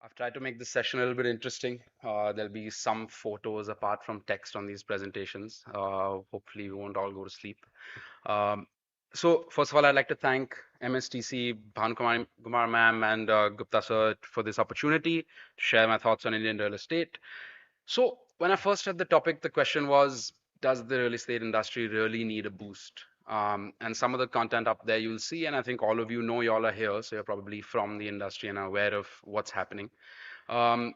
I've tried to make this session a little bit interesting. There'll be some photos apart from text on these presentations. Hopefully, we won't all go to sleep. Um, so, first of all, I'd like to thank MSTC, Bhanukumar ma'am, and Gupta sir for this opportunity to share my thoughts on Indian real estate. So, when I first had the topic, the question was, does the real estate industry really need a boost? And some of the content up there you'll see, and I think all of you know you all are here, so you're probably from the industry and are aware of what's happening. Um,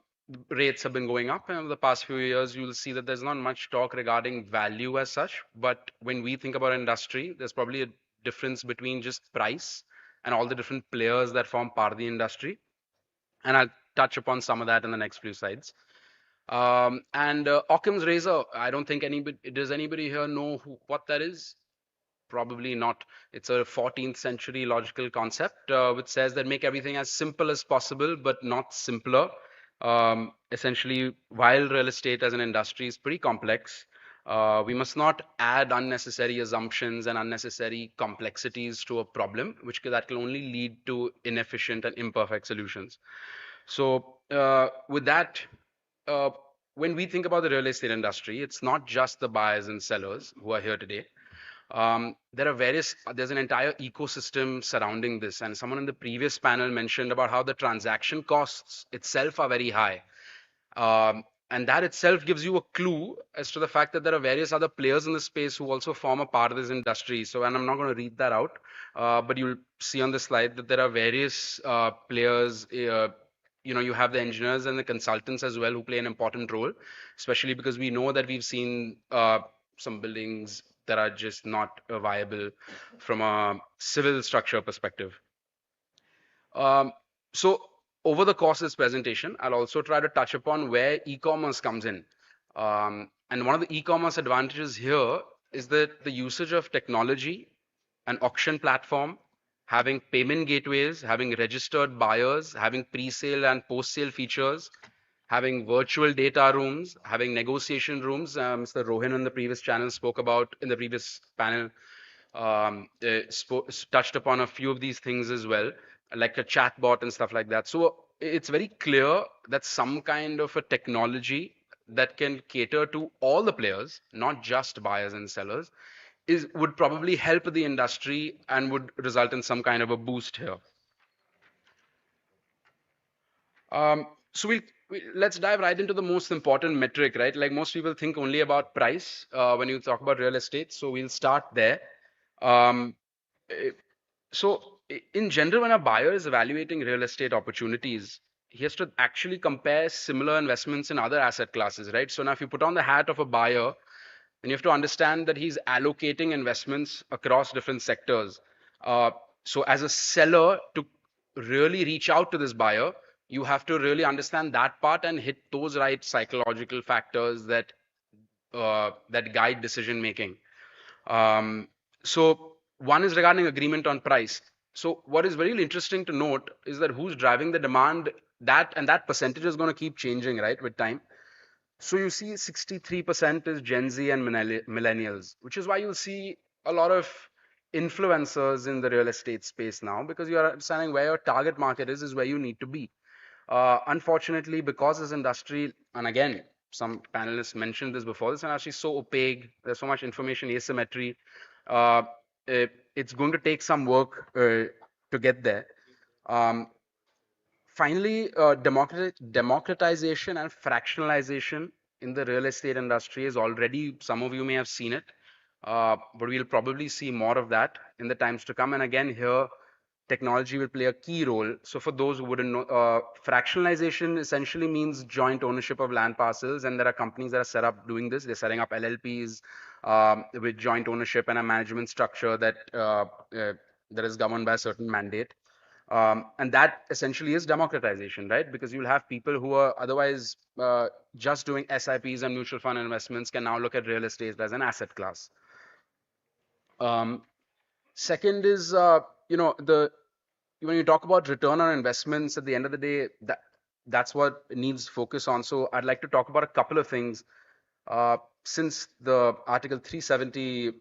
Rates have been going up, and over the past few years, you'll see that there's not much talk regarding value as such. But when we think about industry, there's probably a difference between just price and all the different players that form part of the industry. And I'll touch upon some of that in the next few slides. And Occam's razor, I don't think anybody, does anybody here know what that is? Probably not. It's a 14th century logical concept which says that make everything as simple as possible, but not simpler. Essentially, while real estate as an industry is pretty complex, we must not add unnecessary assumptions and unnecessary complexities to a problem, that can only lead to inefficient and imperfect solutions. So, with that, uh, when we think about the real estate industry, it's not just the buyers and sellers who are here today. There's an entire ecosystem surrounding this. And someone in the previous panel mentioned about how the transaction costs itself are very high. And that itself gives you a clue as to the fact that there are various other players in the space who also form a part of this industry. So, and I'm not going to read that out, but you'll see on the slide that there are various players. You have the engineers and the consultants as well who play an important role, especially because we know that we've seen some buildings that are just not viable from a civil structure perspective. Um, so over the course of this presentation, I'll also try to touch upon where e-commerce comes in. And one of the e-commerce advantages here is that the usage of technology, an auction platform, having payment gateways, having registered buyers, having pre-sale and post-sale features, having virtual data rooms, having negotiation rooms. Mr. Rohin in the previous channel spoke about in the previous panel, touched upon a few of these things as well, like a chatbot and stuff like that. So it's very clear that some kind of a technology that can cater to all the players, not just buyers and sellers, would probably help the industry and would result in some kind of a boost here. So let's dive right into the most important metric, right? Like most people think only about price when you talk about real estate. So we'll start there. Um, eh, in general, when a buyer is evaluating real estate opportunities, he has to actually compare similar investments in other asset classes, right? So now if you put on the hat of a buyer, then you have to understand that he's allocating investments across different sectors. Uh, so as a seller, to really reach out to this buyer, you have to really understand that part and hit those right psychological factors that guide decision making. So one is regarding agreement on price. So what is very interesting to note is that who's driving the demand, that percentage is going to keep changing, right, with time. So you see 63% is Gen Z and millennials, which is why you'll see a lot of influencers in the real estate space now, because you are understanding where your target market is where you need to be. Unfortunately, because this industry, and again, some panelists mentioned this before, this industry is so opaque, there's so much information asymmetry. Uh, it's going to take some work to get there. Um, Finally, democratization and fractionalization in the real estate industry is already, some of you may have seen it, but we'll probably see more of that in the times to come. And again, here, technology will play a key role. So for those who wouldn't know, fractionalization essentially means joint ownership of land parcels. And there are companies that are set up doing this. They're setting up LLPs with joint ownership and a management structure that is governed by a certain mandate. And that essentially is democratization, right? Because you'll have people who are otherwise just doing SIPs and mutual fund investments can now look at real estate as an asset class. Um, Second is, when you talk about return on investments, at the end of the day, that's what needs focus on. So I'd like to talk about a couple of things. Since the Article 370,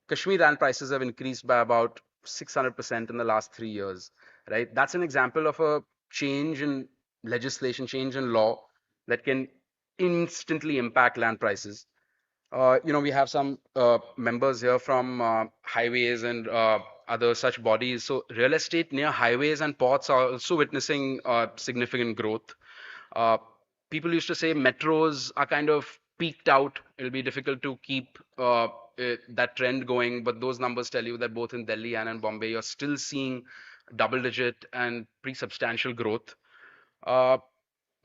Kashmir land prices have increased by about 600% in the last 3 years, right? That's an example of a change in legislation, change in law that can instantly impact land prices. We have some members here from highways and other such bodies. So real estate near highways and ports are also witnessing significant growth. Uh, People used to say metros are kind of peaked out. It'll be difficult to keep that trend going, but those numbers tell you that both in Delhi and in Bombay, you're still seeing double-digit and pretty substantial growth. Uh,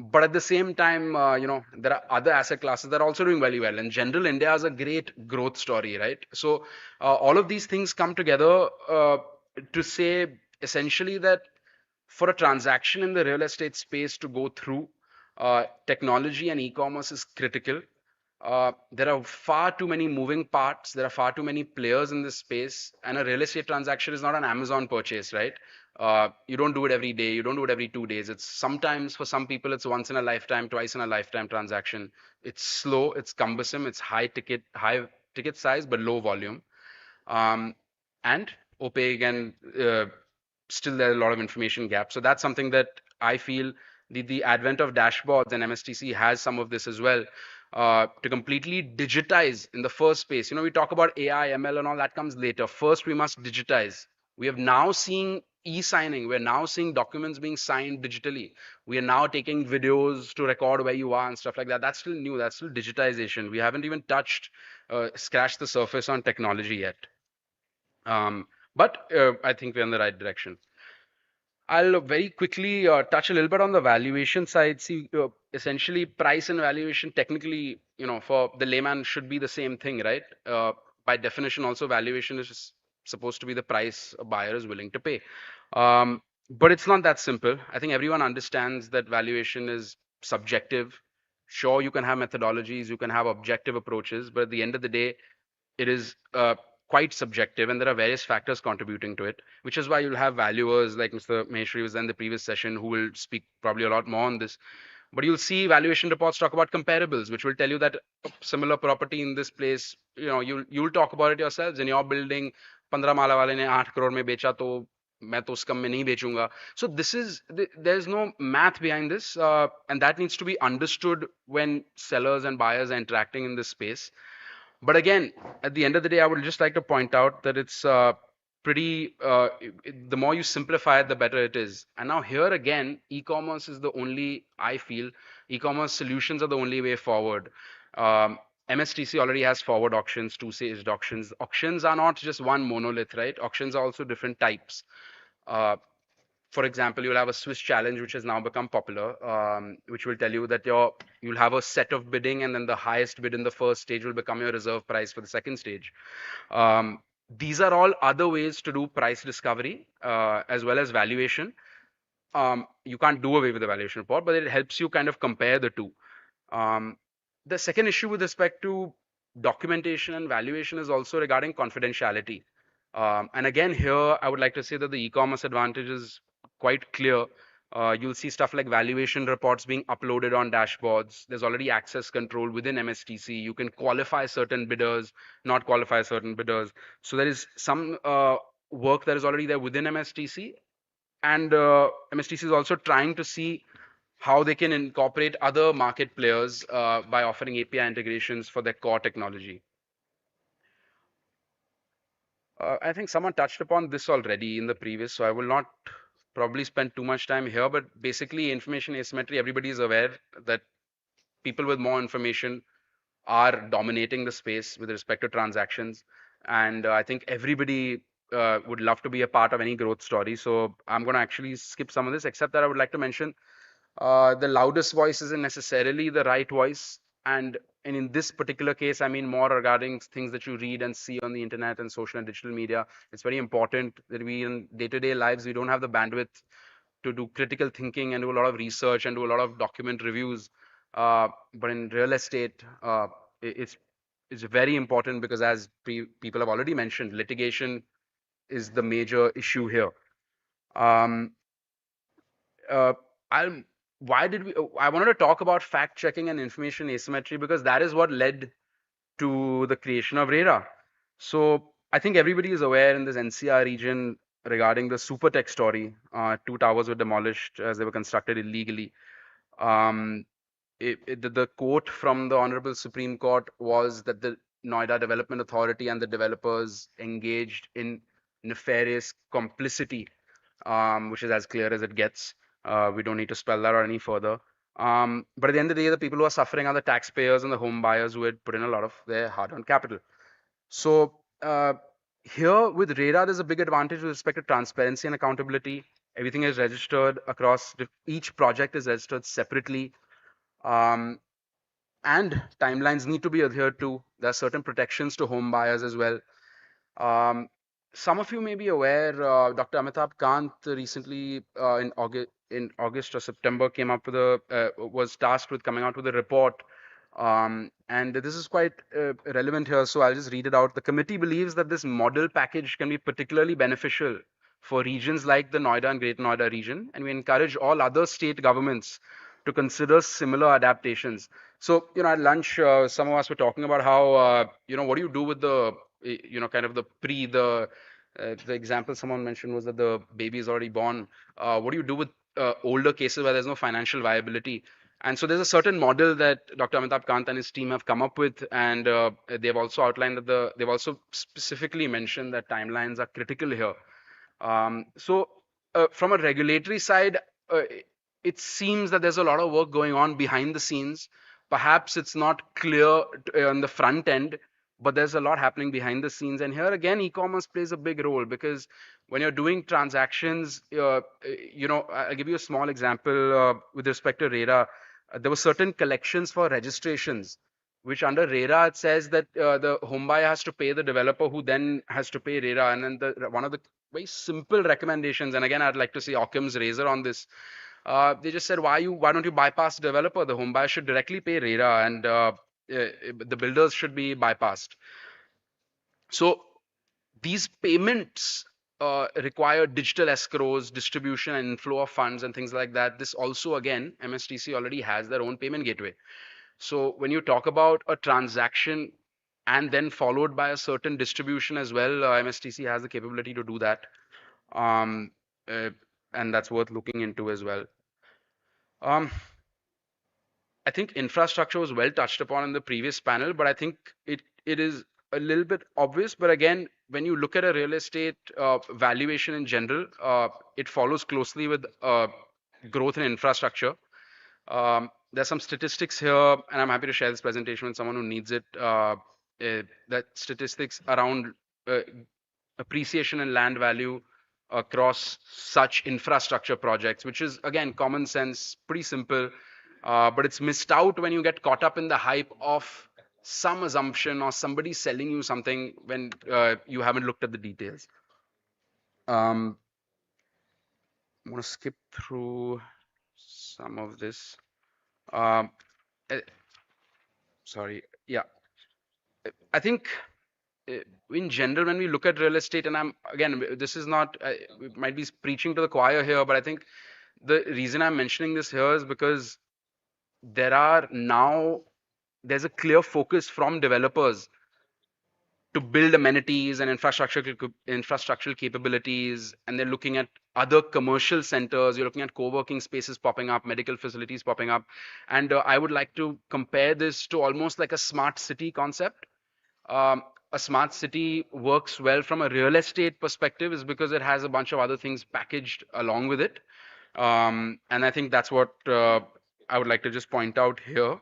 but at the same time, there are other asset classes that are also doing very well. In general, India is a great growth story, right? So all of these things come together to say essentially that for a transaction in the real estate space to go through, technology and e-commerce is critical. There are far too many moving parts. There are far too many players in this space, and a real estate transaction is not an Amazon purchase, right? You don't do it every day. You don't do it every 2 days. It's sometimes for some people, it's once in a lifetime, twice in a lifetime transaction. It's slow, it's cumbersome, it's high ticket size, but low volume, um, and opaque and still there are a lot of information gaps. So that's something that I feel the advent of dashboards and MSTC has some of this as well. To completely digitize in the first place. We talk about AI, ML, and all that comes later. First, we must digitize. We have now seen e-signing. We're now seeing documents being signed digitally. We are now taking videos to record where you are and stuff like that. That's still new. That's still digitization. We haven't even scratched the surface on technology yet. But I think we're in the right direction. I'll very quickly touch a little bit on the valuation side. See, essentially, price and valuation technically, for the layman should be the same thing, right? By definition, also valuation is just supposed to be the price a buyer is willing to pay. But it's not that simple. I think everyone understands that valuation is subjective. Sure, you can have methodologies, you can have objective approaches, but at the end of the day, it is quite subjective, and there are various factors contributing to it, which is why you'll have valuers like Mr. Maheshwari was in the previous session who will speak probably a lot more on this. But you'll see valuation reports talk about comparables, which will tell you that a similar property in this place, you'll talk about it yourselves. In your building, 15 माला वाले ने 8 crore में बेचा तो मैं तो उस कम में नहीं बेचूंगा. So there's no math behind this, and that needs to be understood when sellers and buyers are interacting in this space. But again, at the end of the day, I would just like to point out that it's the more you simplify it, the better it is. And now here again, e-commerce is the only, I feel, e-commerce solutions are the only way forward. MSTC already has forward auctions, two-staged auctions. Auctions are not just one monolith, right? Auctions are also different types. For example, you'll have a Swiss challenge, which has now become popular, which will tell you that you'll have a set of bidding, and then the highest bid in the first stage will become your reserve price for the second stage. These are all other ways to do price discovery as well as valuation. You can't do away with the valuation report, but it helps you kind of compare the two. The second issue with respect to documentation and valuation is also regarding confidentiality. And again, here I would like to say that the e-commerce advantage is quite clear. You'll see stuff like valuation reports being uploaded on dashboards. There's already access control within MSTC. You can qualify certain bidders, not qualify certain bidders. So there is some work that is already there within MSTC. And MSTC is also trying to see how they can incorporate other market players by offering API integrations for their core technology. I think someone touched upon this already in the previous, so I will not probably spend too much time here, but basically information asymmetry, everybody is aware that people with more information are dominating the space with respect to transactions. And I think everybody would love to be a part of any growth story. So I'm going to actually skip some of this, except that I would like to mention the loudest voice isn't necessarily the right voice. And in this particular case, I mean more regarding things that you read and see on the internet and social and digital media. It's very important that we in day-to-day lives, we don't have the bandwidth to do critical thinking and do a lot of research and do a lot of document reviews. But in real estate, it's very important because as people have already mentioned, litigation is the major issue here. Um, uh, I'll why did we I wanted to talk about fact checking and information asymmetry because that is what led to the creation of RERA. So I think everybody is aware in this NCR region, regarding the Supertech story. Two towers were demolished as they were constructed illegally. Um, the quote from the Honorable Supreme Court was that the Noida Development Authority and the developers engaged in nefarious complicity, which is as clear as it gets. We don't need to spell that out any further. But at the end of the day, the people who are suffering are the taxpayers and the home buyers who had put in a lot of their hard-earned capital. So here with RERA, there's a big advantage with respect to transparency and accountability. Everything is registered across, each project is registered separately. Um, and timelines need to be adhered to. There are certain protections to home buyers as well. Um, some of you may be aware, Dr. Amitabh Kant recently in August or September came up with was tasked with coming out with a report. And this is quite relevant here, so I'll just read it out. The committee believes that this model package can be particularly beneficial for regions like the Noida and Greater Noida region, and we encourage all other state governments to consider similar adaptations. So, at lunch, some of us were talking about how, what do you do with kind of the example someone mentioned was that the baby is already born. What do you do with older cases where there's no financial viability? And so there's a certain model that Dr. Amitabh Kant and his team have come up with, and they've also outlined that they've also specifically mentioned that timelines are critical here. So from a regulatory side, uh, it seems that there's a lot of work going on behind the scenes. Perhaps it's not clear on the front end, but there's a lot happening behind the scenes. And here again, e-commerce plays a big role because when you're doing transactions, I'll give you a small example with respect to RERA. There were certain collections for registrations, which under RERA it says that the home buyer has to pay the developer, who then has to pay RERA. And then one of the very simple recommendations, and again, I'd like to see Occam's razor on this. They just said, why don't you bypass the developer? The home buyer should directly pay RERA, and the builders should be bypassed. So these payments require digital escrows, distribution and inflow of funds and things like that. This also, again, MSTC already has their own payment gateway. So when you talk about a transaction and then followed by a certain distribution as well, MSTC has the capability to do that. Um, uh, and that's worth looking into as well. Um, I think infrastructure was well touched upon in the previous panel, but I think it is a little bit obvious. But again, when you look at a real estate valuation in general, it follows closely with growth in infrastructure. There's some statistics here, and I'm happy to share this presentation with someone who needs it. That statistics around uh, appreciation in land value across such infrastructure projects, which is again common sense, pretty simple, but it's missed out when you get caught up in the hype of some assumption or somebody selling you something when you haven't looked at the details. I'm going to skip through some of this. Um, eh, Sorry, yeah. I think uh, in general, when we look at real estate, and I'm again, this is not, we might be preaching to the choir here, but I think the reason I'm mentioning this here is because there are now, there's a clear focus from developers to build amenities and infrastructural capabilities, and they're looking at other commercial centers. You're looking at co-working spaces popping up, medical facilities popping up, and I would like to compare this to almost like a smart city concept. A smart city works well from a real estate perspective is because it has a bunch of other things packaged along with it. And I think that's what I would like to just point out here.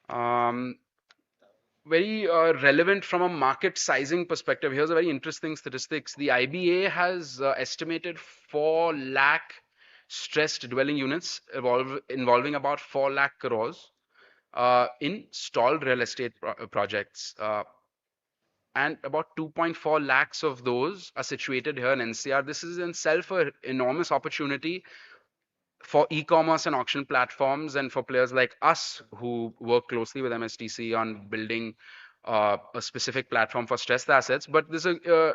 Um, Very relevant from a market sizing perspective. Here's a very interesting statistics. The IBA has estimated 4 lakh stressed dwelling units involving about 4 lakh crores in stalled real estate projects. And about 2.4 lakhs of those are situated here in NCR. This is in itself an enormous opportunity for e-commerce and auction platforms, and for players like us who work closely with MSTC on building a specific platform for stressed assets. But there's a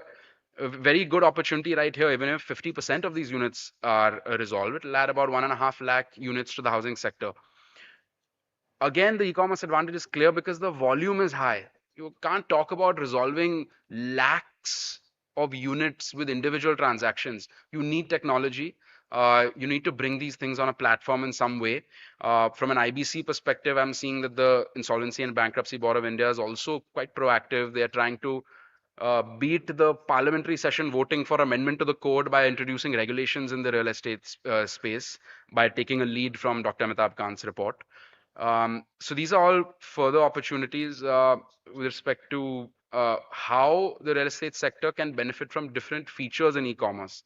very good opportunity right here. Even if 50% of these units are resolved, it'll add about 1.5 lakh units to the housing sector. Again, the e-commerce advantage is clear because the volume is high. You can't talk about resolving lakhs of units with individual transactions, you need technology. You need to bring these things on a platform in some way. From an IBC perspective, I'm seeing that the Insolvency and Bankruptcy Board of India is also quite proactive. They are trying to beat the parliamentary session voting for amendment to the code by introducing regulations in the real estate space by taking a lead from Dr. Amitabh Kant's report. So these are all further opportunities with respect to how the real estate sector can benefit from different features in e-commerce.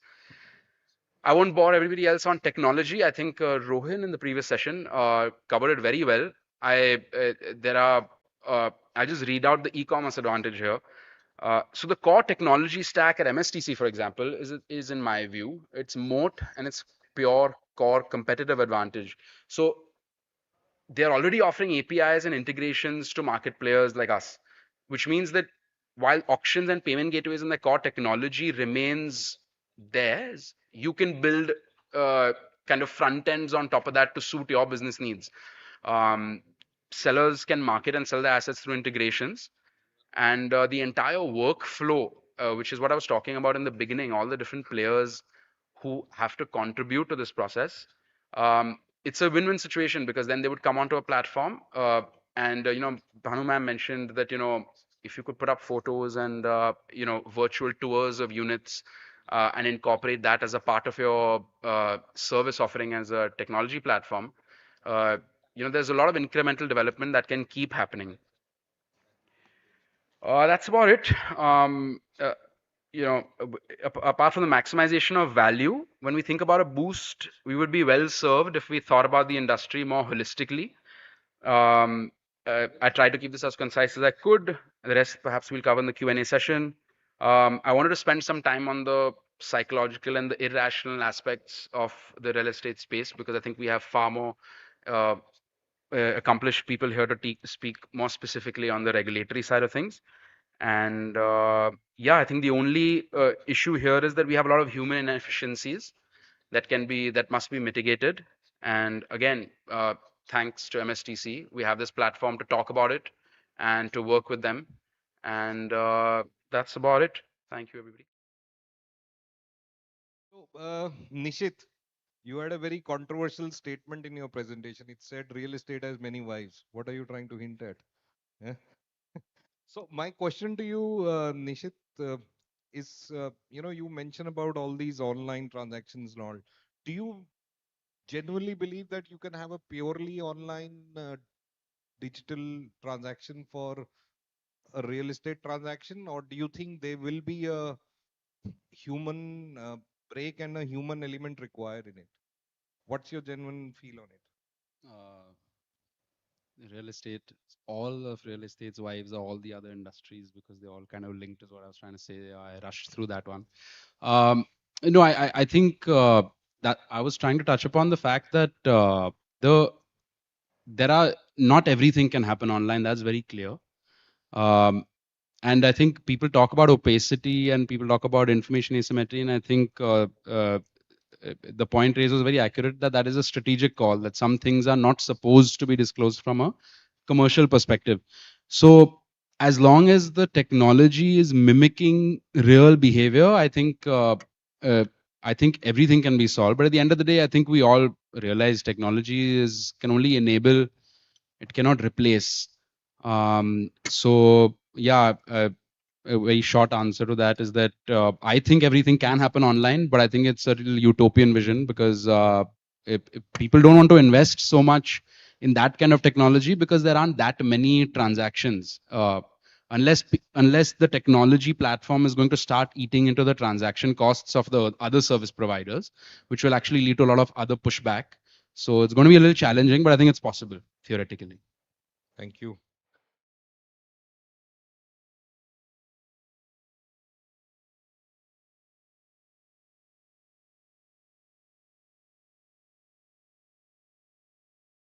I won't bore everybody else on technology. I think Rohin in the previous session covered it very well. I just read out the e-commerce advantage here. So the core technology stack at MSTC, for example, is in my view, it's moat and it's pure core competitive advantage. So they're already offering APIs and integrations to market players like us, which means that while auctions and payment gateways and the core technology remains theirs, you can build kind of front ends on top of that to suit your business needs. Um, Sellers can market and sell their assets through integrations, and the entire workflow, which is what I was talking about in the beginning, all the different players who have to contribute to this process. It's a win-win situation because then they would come onto a platform, and Bhanu ma'am mentioned that if you could put up photos and virtual tours of units and incorporate that as a part of your service offering as a technology platform, there's a lot of incremental development that can keep happening. That's about it. Apart from the maximization of value, when we think about a boost, we would be well served if we thought about the industry more holistically. I tried to keep this as concise as I could. The rest perhaps we'll cover in the Q&A session. I wanted to spend some time on the psychological and the irrational aspects of the real estate space because I think we have far more uh, accomplished people here to speak more specifically on the regulatory side of things. And yeah, I think the only issue here is that we have a lot of human inefficiencies that must be mitigated. And again, thanks to MSTC, we have this platform to talk about it and to work with them. And that's about it. Thank you, everybody. So, Nishit, you had a very controversial statement in your presentation. It said real estate has many wives. What are you trying to hint at? Yeah. So my question to you, Nishit, is you mentioned about all these online transactions and all. Do you genuinely believe that you can have a purely online digital transaction for a real estate transaction, or do you think there will be a human break and a human element required in it? What's your genuine feel on it? uh, Real estate, all of real estate's wives are all the other industries because they're all kind of linked is what I was trying to say. I rushed through that one. Um, I think that I was trying to touch upon the fact that there are not everything can happen online. That's very clear. Um, and I think people talk about opacity and people talk about information asymmetry, and I think the point raised was very accurate that that is a strategic call, that some things are not supposed to be disclosed from a commercial perspective. So as long as the technology is mimicking real behavior, uh, I think everything can be solved. But at the end of the day, I think we all realize technology can only enable, it cannot replace. So yeah, a very short answer to that is that I think everything can happen online, but I think it's a little utopian vision because if people don't want to invest so much in that kind of technology because there aren't that many transactions. Unless the technology platform is going to start eating into the transaction costs of the other service providers, which will actually lead to a lot of other pushback. So it's going to be a little challenging, but I think it's possible theoretically. Thank you.